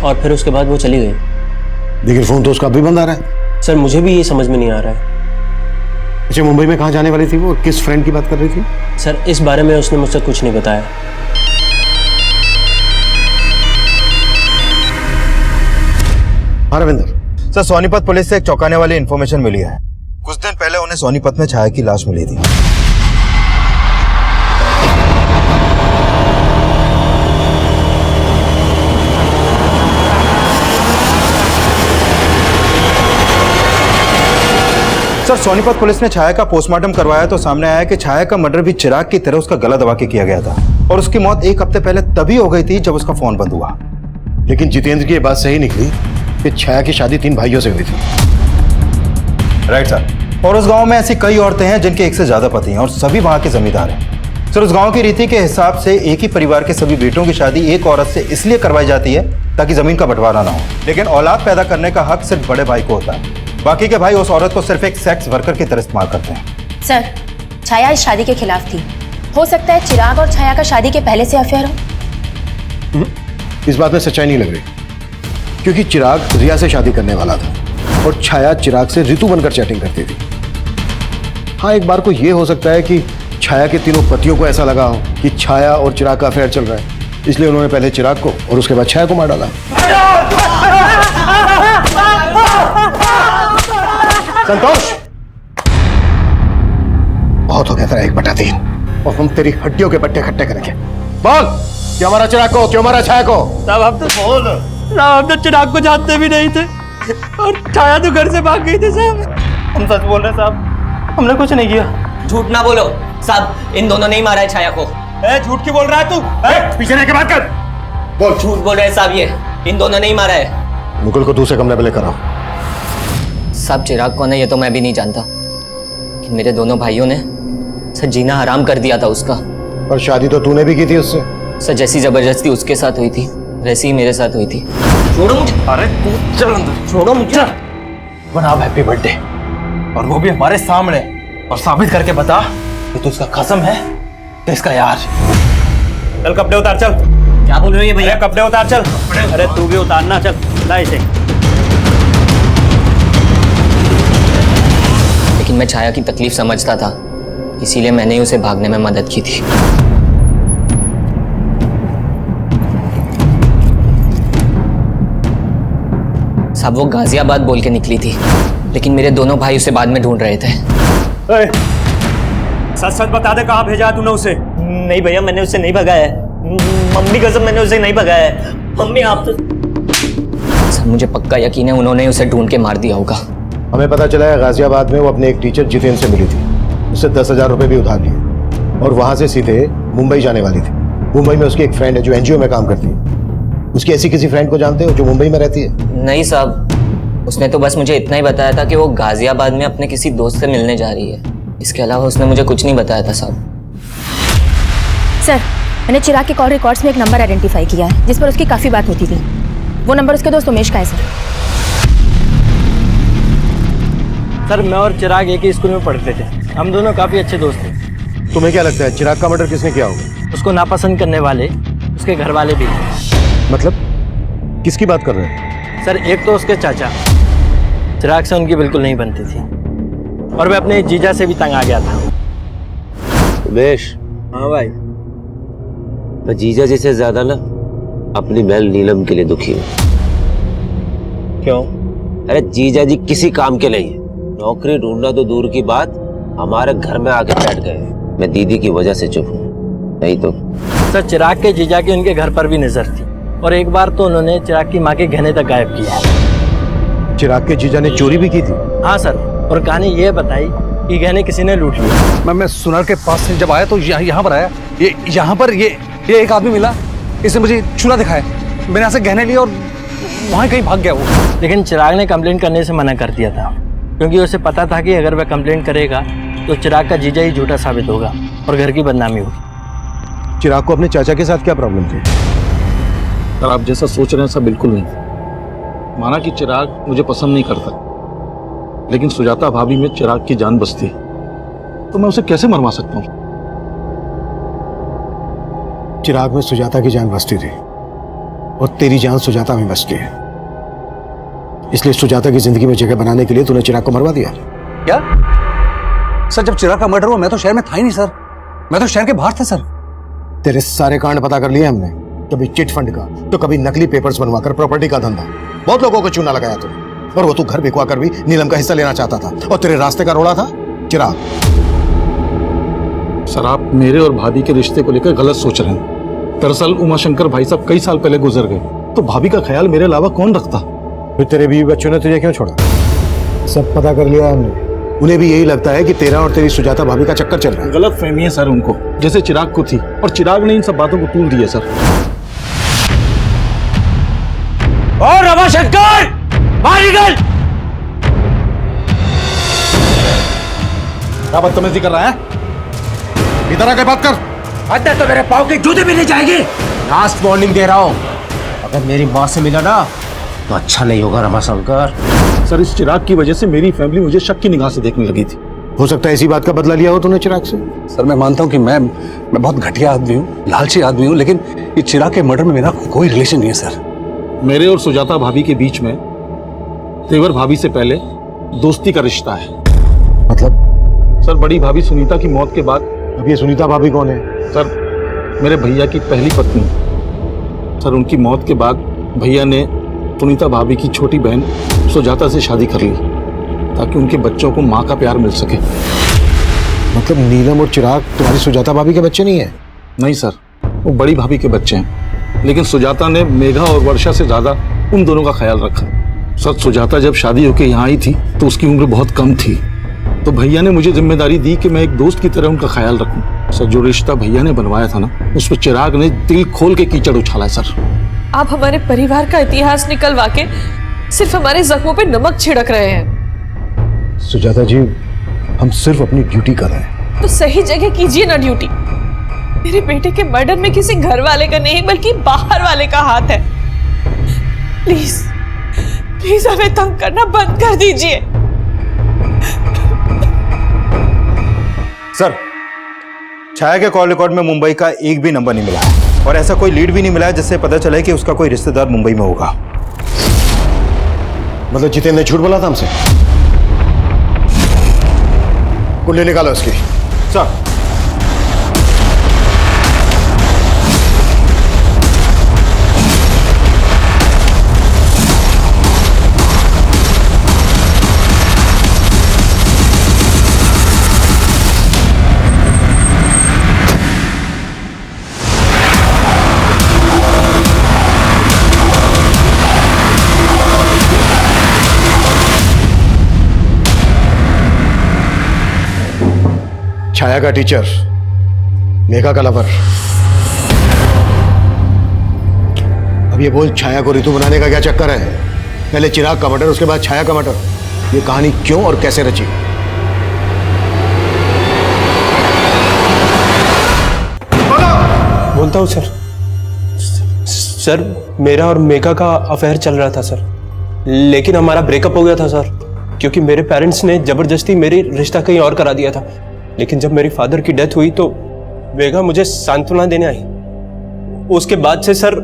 E: और फिर उसके बाद वो चली गई।
H: लेकिन फोन तो उसका अभी बंद आ रहा है।
E: सर, मुझे भी ये समझ में नहीं आ रहा है।
H: अच्छा, मुंबई में कहाँ जाने वाली थी वो? किस फ्रेंड की बात कर रही थी?
E: सर, इस बारे में उसने मुझसे कुछ नहीं बताया।
H: हाँ रविंदर।
M: सर, सोनीपत पुलिस से एक चौंकाने वाली इंफॉर्मेशन मिली है। कुछ दिन पहले उन्हें सोनीपत में छाया की लाश मिली थी। सर, सोनीपत पुलिस ने छाया का पोस्टमार्टम करवाया तो सामने आया कि छाया का मर्डर भी चिराग की तरह उसका गला दबा के किया गया था और उसकी मौत 1 हफ्ते पहले तभी हो गई थी जब उसका फोन बंद हुआ।
H: लेकिन जितेंद्र की ये बात सही निकली कि छाया की शादी 3 भाइयों से हुई थी।
M: Right sir. और उस गांव में ऐसी कई औरतें हैं जिनके 1 से ज्यादा पति हैं और सभी वहां के जमींदार हैं। सर, उस गांव की रीति के हिसाब से एक ही परिवार के सभी बेटों की शादी एक औरत से इसलिए करवाई जाती है ताकि जमीन का बंटवारा ना हो, लेकिन औलाद पैदा करने का हक सिर्फ बड़े भाई को होता है। बाकी के भाई उस औरत को सिर्फ एक सेक्स वर्कर की तरह इस्तेमाल करते हैं।
L: सर, छाया इस शादी के खिलाफ थी। हो सकता है चिराग और छाया का शादी के पहले से अफेयर हो।
H: इस बात में सच्चाई नहीं लग रही, क्योंकि चिराग रिया से शादी करने वाला था और छाया चिराग से ऋतु बनकर चैटिंग करती थी। हाँ, एक बार को यह हो सकता है कि छाया के 3 पतियों को ऐसा लगा हो कि छाया और चिराग का अफेयर चल रहा है, इसलिए उन्होंने पहले चिराग को और उसके बाद छाया को मार डाला। संतोष, बहुत हो गया तेरा 1/3 और हम तेरी हड्डियों के पट्टे इकट्ठे करेंगे। बोल, क्यों मारा चिराग को, क्यों मारा छाया को?
E: साहब, हम तो बोल साहब, हम तो चिराग को जानते भी नहीं थे और छाया तो घर से भाग गई थी साहब। हम सच बोल रहे हैं साहब, हमने कुछ नहीं किया।
K: झूठ ना बोलो साहब, इन दोनों ने ही मारा है छाया को।
E: झूठ क्यों बोल रहा है तू?
H: पीछे रह के बात कर। बोल।
K: झूठ बोल रहे हैं साहब, ये इन दोनों ने ही मारा है।
H: मुकुल को दूसरे कमरे में लेकर आओ।
K: साहब, चिराग कौन है ये तो मैं भी नहीं जानता, कि मेरे दोनों भाइयों ने सर जीना हराम कर दिया था उसका।
H: और शादी तो तूने भी की थी उससे।
K: सर, जैसी जबरदस्ती उसके साथ हुई थी वैसी ही मेरे साथ हुई थी। छोड़ो मुझे।
E: अरे तू चल अंदर।
K: छोड़ो मुझे।
E: बना हैप्पी बर्थडे, और वो भी हमारे सामने, और साबित करके बता कि तू उसका कसम है कि इसका यार। चल कपड़े उतार, चल।
K: क्या बोल रहे हो ये भैया?
E: कपड़े उतार, चल। अरे तू भी उतारना, चल। ला इसे।
K: लेकिन मैं छाया की तकलीफ समझता था, इसीलिए मैंने ही उसे भागने में मदद की थी। साहब, वो गाजियाबाद बोल के निकली थी, लेकिन मेरे दोनों भाई उसे बाद में ढूंढ रहे थे।
E: सच सच बता दे, कहाँ भेजा तूने उसे?
K: नहीं भैया, मैंने उसे नहीं भगाया है। मम्मी कसम, मैंने उसे नहीं भगाया है। मम्मी, आप तो... सर, मुझे पक्का यकीन है उन्होंने उसे ढूंढ के मार दिया होगा।
H: हमें पता चला है गाजियाबाद में वो अपने एक टीचर जितेंद्र से मिली थी, उससे 10,000 रुपये भी उधार लिए और वहां से सीधे मुंबई जाने वाली थी। मुंबई में उसकी एक फ्रेंड है जो एनजीओ में काम करती है। उसकी ऐसी किसी फ्रेंड को जानते हो जो मुंबई में रहती है?
K: नहीं साहब, उसने तो बस मुझे इतना ही बताया था कि वो गाजियाबाद में अपने किसी दोस्त से मिलने जा रही है। इसके अलावा उसने मुझे कुछ नहीं बताया था साहब।
L: सर, मैंने चिराग के कॉल रिकॉर्ड्स में एक नंबर आइडेंटिफाई किया है जिस पर उसकी काफी बात होती थी। वो नंबर उसके दोस्त उमेश का है सर।
E: सर मैं और चिराग एक ही स्कूल में पढ़ते थे, हम दोनों काफ़ी अच्छे दोस्त थे।
H: तुम्हें क्या लगता है चिराग का मर्डर किसने किया होगा?
E: उसको नापसंद करने वाले उसके घर वाले भी थे।
H: मतलब किसकी बात कर रहे हैं?
E: सर एक तो उसके चाचा, चिराग से उनकी बिल्कुल नहीं बनती थी, और मैं अपने जीजा से भी तंग आ गया था।
F: उमेश।
E: हाँ भाई।
F: मैं जीजा जी से ज्यादा ना अपनी बहन नीलम के लिए दुखी हूँ।
E: क्यों?
F: अरे जीजा जी किसी काम के नहीं है, नौकरी ढूंढना तो दूर की बात, हमारे घर में आके बैठ गए। मैं दीदी की वजह से चुप हूँ, नहीं तो।
E: सर चिराग के जीजा की उनके घर पर भी नजर थी, और एक बार तो उन्होंने चिराग की माँ के गहने तक गायब किया।
H: चिराग के जीजा ने चोरी भी की थी?
E: हाँ सर, और कहानी ये बताई कि गहने किसी ने लूट लिया।
O: मैं सुनार के पास से जब आया तो यहाँ पर आया, ये यहाँ पर ये एक आदमी मिला, इसने मुझे चूल्हा दिखाया, मैंने यहाँ से गहने लिए और वहाँ कहीं भाग गया वो।
E: लेकिन चिराग ने कंप्लेंट करने से मना कर दिया था, क्योंकि उसे पता था कि अगर वह कंप्लेंट करेगा तो चिराग का जीजा ही झूठा साबित होगा और घर की बदनामी होगी।
H: चिराग को अपने चाचा के साथ क्या प्रॉब्लम थी?
P: सर आप जैसा सोच रहे हैं ऐसा बिल्कुल नहीं। माना कि चिराग मुझे पसंद नहीं करता, लेकिन सुजाता भाभी में चिराग की जान बसती है, तो मैं उसे कैसे मरवा सकता हूँ?
H: चिराग में सुजाता की जान बसती थी और तेरी जान सुजाता में बसती है, इसलिए सुजाता की जिंदगी में जगह बनाने के लिए तूने चिराग को मरवा दिया।
O: क्या सर, जब चिराग का मर्डर हुआ मैं तो शहर में था ही नहीं सर, मैं तो शहर के बाहर था सर।
H: तेरे सारे कांड पता कर लिए हमने, कभी चिट फंड का तो कभी नकली पेपर्स बनवाकर प्रॉपर्टी का धंधा, बहुत लोगों को चूना लगाया तूने, और वो तू घर बिकवा कर भी नीलम का हिस्सा लेना चाहता था, और तेरे रास्ते का रोड़ा था चिराग।
P: सर आप मेरे और भाभी के रिश्ते को लेकर गलत सोच रहे हैं। दरअसल उमाशंकर भाई साहब कई साल पहले गुजर गए, तो भाभी का ख्याल मेरे अलावा कौन रखता?
H: फिर तेरे बीवी बच्चों ने तुझे क्यों छोड़ा? सब पता कर लिया हमने, उन्हें भी यही लगता है कि तेरा और तेरी सुजाता भाभी का चक्कर चल रहा है।
P: गलत फहमी है सर उनको, जैसे चिराग को थी, और चिराग ने इन सब बातों को तूल दिया सर।
F: और रमाशंकर बाहर निकल।
P: क्या बदतमीजी कर रहा है? इधर आके बात कर।
F: अंदर तो मेरे पाँव की जूते भी नहीं जाएगी। लास्ट वार्निंग दे रहा हूँ, अगर मेरी माँ से मिला ना तो अच्छा नहीं होगा रमाशंकर।
P: सर इस चिराग की वजह से मेरी फैमिली मुझे शक की निगाह से देखने लगी थी।
H: हो सकता है इसी बात का बदला लिया हो तूने चिराग से।
O: सर मैं मानता हूँ कि मैं बहुत घटिया आदमी हूँ, लालची आदमी हूँ, लेकिन ये चिराग के मर्डर में मेरा कोई रिलेशन नहीं है सर।
P: मेरे और सुजाता भाभी के बीच में तेवर भाभी से पहले दोस्ती का रिश्ता है।
H: मतलब?
P: सर बड़ी भाभी सुनीता की मौत के बाद।
H: अब ये सुनीता भाभी कौन है?
P: सर मेरे भैया की पहली पत्नी। सर उनकी मौत के बाद भैया ने सुनीता भाभी की छोटी बहन सुजाता से शादी कर ली, ताकि उनके बच्चों को माँ का प्यार मिल सके।
H: मतलब नीलम और चिराग तुम्हारी सुजाता भाभी के बच्चे नहीं है?
P: नहीं सर, वो बड़ी भाभी के बच्चे हैं, लेकिन सुजाता ने मेघा और वर्षा से ज्यादा उन दोनों का ख्याल रखा। सर सुजाता जब शादी होकर यहाँ आई थी तो उसकी उम्र बहुत कम थी, तो भैया ने मुझे जिम्मेदारी दी कि मैं एक दोस्त की तरह उनका ख्याल रखूं। सर जो रिश्ता भैया ने बनवाया था ना, उस पर चिराग ने दिल खोल के कीचड़ उछाला है सर।
N: आप हमारे परिवार का इतिहास निकलवा के सिर्फ हमारे जख्मों पे नमक छिड़क रहे हैं।
H: सुजाता जी हम सिर्फ अपनी ड्यूटी कर रहे हैं।
N: तो सही जगह कीजिए ना ड्यूटी। मेरे बेटे के मर्डर में किसी घर वाले का नहीं बल्कि बाहर वाले का हाथ है। प्लीज प्लीज हमें तंग करना बंद कर दीजिए।
M: सर छाया के कॉल रिकॉर्ड में मुंबई का एक भी नंबर नहीं मिला है, और ऐसा कोई लीड भी नहीं मिला है जिससे पता चले कि उसका कोई रिश्तेदार मुंबई में होगा।
H: मतलब जितेंद्र ने झूठ बोला था हमसे? कुंडली निकालो उसकी।
M: सर
H: छाया का टीचर, मेघा का लवर। अब ये बोल छाया को ऋतु बनाने का क्या चक्कर है? पहले चिराग का मर्डर, उसके बाद छाया का मर्डर। ये कहानी क्यों और कैसे रची?
R: बोलता हूँ सर। सर मेरा और मेघा का अफेयर चल रहा था सर, लेकिन हमारा ब्रेकअप हो गया था सर। क्योंकि मेरे पेरेंट्स ने जबरदस्ती मेरी रिश्ता कहीं और करा दिया था। लेकिन जब मेरी फादर की डेथ हुई तो मेघा मुझे सांत्वना देने आई। उसके बाद से सर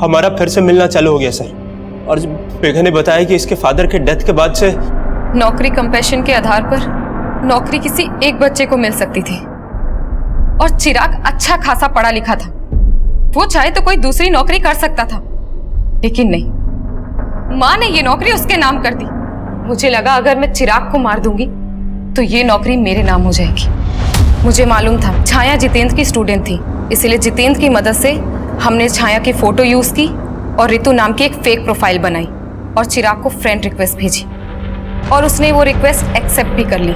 R: हमारा फिर से मिलना चालू हो गया सर। और मेघा ने बताया कि इसके फादर के डेथ के बाद से
Q: नौकरी कंपैशन के आधार पर नौकरी किसी एक बच्चे को मिल सकती थी और चिराग अच्छा खासा पढ़ा लिखा था, वो चाहे तो कोई दूसरी नौकरी कर सकता था, लेकिन नहीं, माँ ने ये नौकरी उसके नाम कर दी। मुझे लगा अगर मैं चिराग को मार दूंगी तो ये नौकरी मेरे नाम हो जाएगी। मुझे मालूम था छाया जितेंद्र की स्टूडेंट थी, इसलिए जितेंद्र की मदद से हमने छाया की फोटो यूज की और रितु नाम की एक फेक प्रोफाइल बनाई और चिराग को फ्रेंड रिक्वेस्ट भेजी और उसने वो रिक्वेस्ट एक्सेप्ट भी कर ली।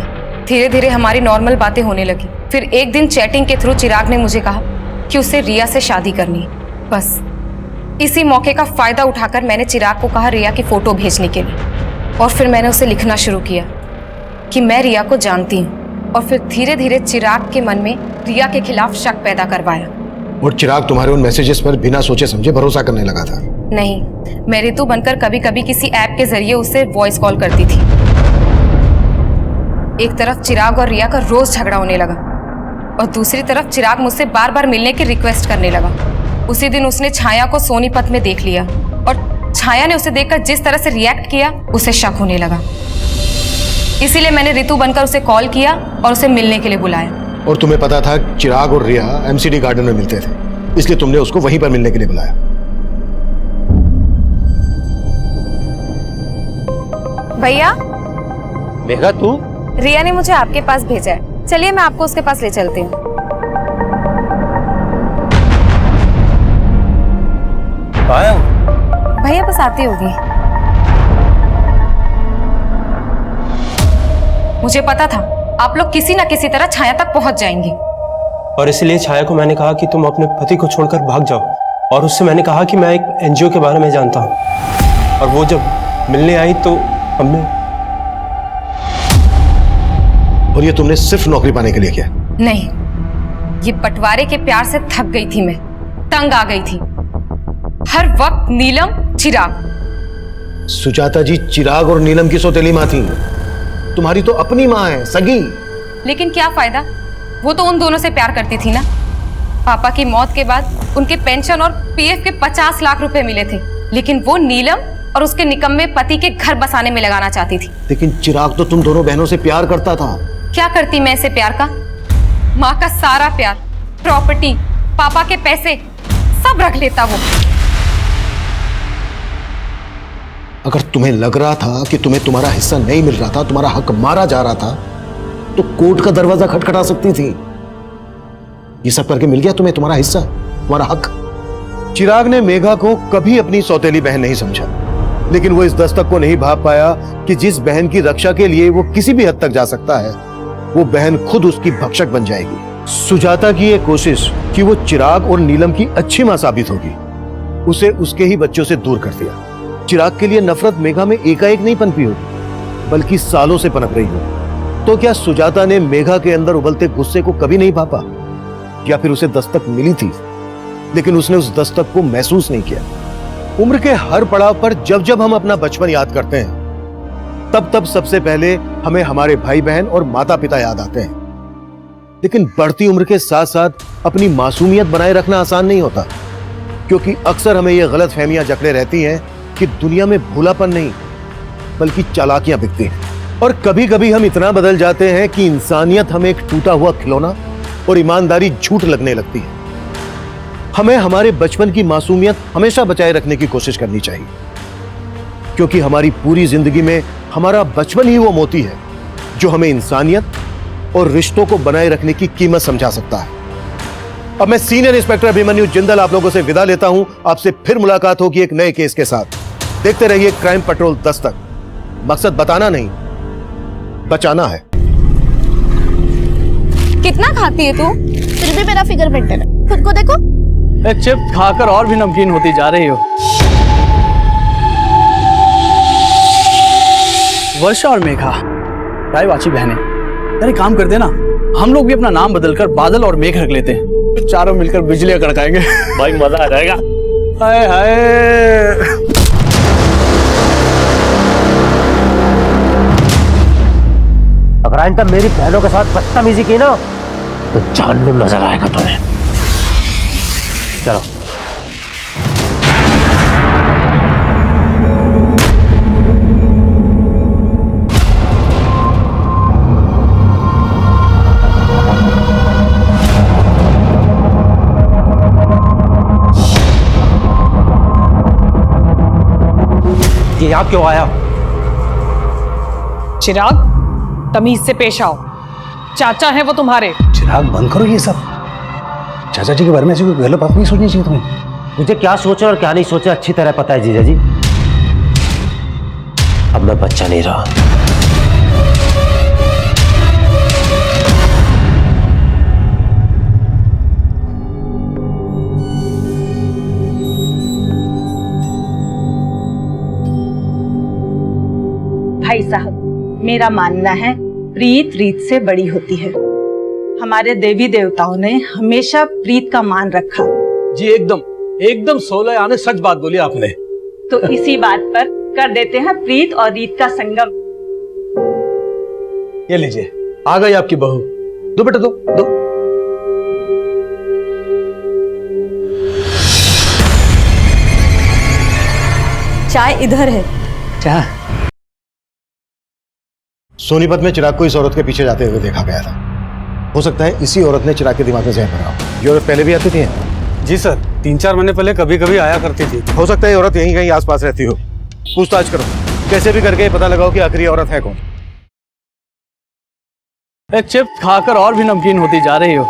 Q: धीरे धीरे हमारी नॉर्मल बातें होने लगी। फिर एक दिन चैटिंग के थ्रू चिराग ने मुझे कहा कि उसे रिया से शादी करनी है। बस इसी मौके का फायदा उठाकर मैंने चिराग को कहा रिया की फोटो भेजने के लिए और फिर मैंने उसे लिखना शुरू किया कि मैं रिया को जानती हूँ और फिर धीरे धीरे चिराग के मन में रिया के खिलाफ शक पैदा करवाया।
H: और चिराग तुम्हारे उन मैसेजेस पर बिना सोचे समझे भरोसा करने लगा था?
Q: नहीं, मैं रितु बनकर कभी कभी किसी ऐप के जरिए उससे वॉइस कॉल करती थी। एक तरफ चिराग और रिया का रोज झगड़ा होने लगा और दूसरी तरफ चिराग मुझसे बार बार मिलने की रिक्वेस्ट करने लगा। उसी दिन उसने छाया को सोनीपत में देख लिया और छाया ने उसे देखकर जिस तरह से रिएक्ट किया उसे शक होने लगा। इसीलिए मैंने रितु बनकर उसे कॉल किया और उसे मिलने के लिए बुलाया।
H: और तुम्हें पता था चिराग और रिया एमसीडी गार्डन में मिलते थे, इसलिए तुमने उसको वहीं पर मिलने के लिए बुलाया।
Q: भैया,
F: मेघा तू?
Q: रिया ने मुझे आपके पास भेजा है, चलिए मैं आपको उसके पास ले चलती हूँ। भैया बस आती होगी। मुझे पता था आप लोग किसी ना किसी तरह छाया तक पहुंच जाएंगे
R: और इसलिए छाया को मैंने कहा कि तुम अपने पति को छोड़कर भाग जाओ और उससे मैंने कहा कि मैं एक एनजीओ के बारे में जानता हूँ। और वो जब मिलने आई तो हमने।
H: और ये तुमने सिर्फ नौकरी पाने के लिए किया?
Q: नहीं, ये बंटवारे के प्यार से थक गई थी, मैं तंग आ गई थी। हर वक्त नीलम चिराग।
H: सुजाता जी, चिराग और नीलम की सौतेली माँ थी, तुम्हारी तो अपनी माँ है, सगी।
Q: लेकिन क्या फायदा, वो तो उन दोनों से प्यार करती थी ना। पापा की मौत के बाद उनके पेंशन और पीएफ के 50 लाख रुपए मिले थे, लेकिन वो नीलम और उसके निकम्मे पति के घर बसाने में लगाना चाहती थी।
H: लेकिन चिराग तो तुम दोनों बहनों से प्यार करता था।
Q: क्या करती मैं ऐसे प्यार का? माँ का सारा प्यार, प्रॉपर्टी, पापा के पैसे सब रख लेता वो।
H: अगर तुम्हें लग रहा था कि तुम्हें तुम्हारा हिस्सा नहीं मिल रहा था, तुम्हारा हक मारा जा रहा था, तो कोर्ट का दरवाजा खटखटा सकती थी। ये सब करके मिल गया तुम्हें तुम्हारा हिस्सा, तुम्हारा हक।
A: चिराग ने मेघा को कभी अपनी सौतेली बहन नहीं समझा, लेकिन वो इस दस्तक को नहीं भाप पाया कि जिस बहन की रक्षा के लिए वो किसी भी हद तक जा सकता है, वो बहन खुद उसकी भक्षक बन जाएगी। सुजाता की ये कोशिश कि वो चिराग और नीलम की अच्छी मां साबित होगी, उसे उसके ही बच्चों से दूर कर दिया। चिराग के लिए नफरत मेघा में एकाएक नहीं पनपी होगी, बल्कि सालों से पनप रही हो। तो क्या सुजाता ने मेघा के अंदर उबलते गुस्से को कभी नहीं भापा? या फिर उसे दस्तक मिली थी लेकिन उसने उस दस्तक को महसूस नहीं किया? उम्र के हर पड़ाव पर जब जब हम अपना बचपन याद करते हैं, तब तब सबसे पहले हमें हमारे भाई बहन और माता पिता याद आते हैं। लेकिन बढ़ती उम्र के साथ साथ अपनी मासूमियत बनाए रखना आसान नहीं होता, क्योंकि अक्सर हमें यह गलत फहमियां जकड़े रहती हैं कि दुनिया में भूलापन नहीं बल्कि चालाकियां बिकती हैं। और कभी कभी हम इतना बदल जाते हैं कि इंसानियत हमें एक टूटा हुआ खिलौना और ईमानदारी झूठ लगने लगती है। हमें हमारे बचपन की मासूमियत हमेशा बचाए रखने की कोशिश करनी चाहिए, क्योंकि हमारी पूरी जिंदगी में हमारा बचपन ही वो मोती है जो हमें इंसानियत और रिश्तों को बनाए रखने की कीमत समझा सकता है। अब मैं सीनियर इंस्पेक्टर अभिमन्यु जिंदल आप लोगों से विदा लेता हूं। आपसे फिर मुलाकात होगी एक नए केस के साथ। देखते रहिए क्राइम पेट्रोल दस्तक। मकसद बताना नहीं, बचाना है।
Q: कितना खाती है तू?
D: फिर भी मेरा फिगर मेंटेन है, खुद को देखो।
E: चिप्स खाकर और भी नमकीन होती जा रही हो। वर्षा और मेघा रायवाची बहनें, यार एक काम करते ना, हम लोग भी अपना नाम बदलकर बादल और मेघ रख लेते हैं, चारों मिलकर बिजलियां कड़काएंगे।
F: भाई मजा आ जाएगा।
E: हाय हाय।
F: अगर आइंदा मेरी बहनों के साथ बदतमीजी की ना तो जानू नजर आएगा तुम्हें। चलो।
E: ये आप क्यों आया?
G: चिराग, तमीज से पेश आओ। चाचा है वो तुम्हारे।
O: चिराग बंद करो ये सब। चाचा जी के बारे में ऐसी कोई गलत बात नहीं सोचनी चाहिए तुम्हें।
F: मुझे क्या सोचा और क्या नहीं सोचा अच्छी तरह पता है जीजा जी। अब मैं बच्चा नहीं रहा।
I: भाई साहब, मेरा मानना है प्रीत रीत से बड़ी होती है। हमारे देवी देवताओं ने हमेशा प्रीत का मान रखा।
S: जी एकदम एकदम 16 आने सच बात बोली आपने।
I: तो इसी बात पर कर देते हैं प्रीत और रीत का संगम।
S: ये लीजिए, आ गई आपकी बहू। दो बेटा, दो दो।
B: चाय इधर है।
H: क्या? सोनीपत में चिराग को इस औरत के पीछे जाते हुए देखा गया था। हो सकता है इसी औरत ने चिराग के दिमाग में जहर भरा हो। ये औरत पहले भी आती थी?
S: जी सर, 3-4 महीने पहले कभी कभी आया करती थी।
H: हो सकता है ये औरत यहीं कहीं आसपास रहती हो। पूछताछ करो, कैसे भी करके पता लगाओ कि आखिरी औरत है कौन।
S: एक चिप्स खाकर और भी नमकीन होती जा रही हो।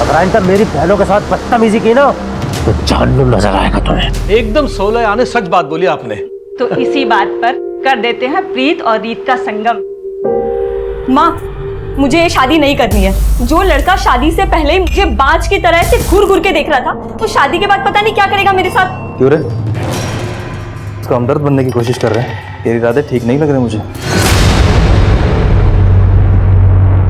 F: अगर आइंदा मेरी बहनों के साथ बदतमीजी की ना तो जानू नजर आएगा तुम्हें।
S: एकदम 16 आने सच बात बोली आपने।
I: तो इसी बात पर कर देते हैं प्रीत और रीत का संगम।
B: माँ, मुझे ये शादी नहीं करनी है। जो लड़का शादी से पहले ही मुझे बाज की तरह से घूर घूर के देख रहा था, वो शादी के बाद पता नहीं क्या करेगा मेरे साथ।
E: क्यों रे? उसका हमदर्द बनने की कोशिश कर रहे हैं। तेरे इरादे ठीक नहीं लग रहे मुझे।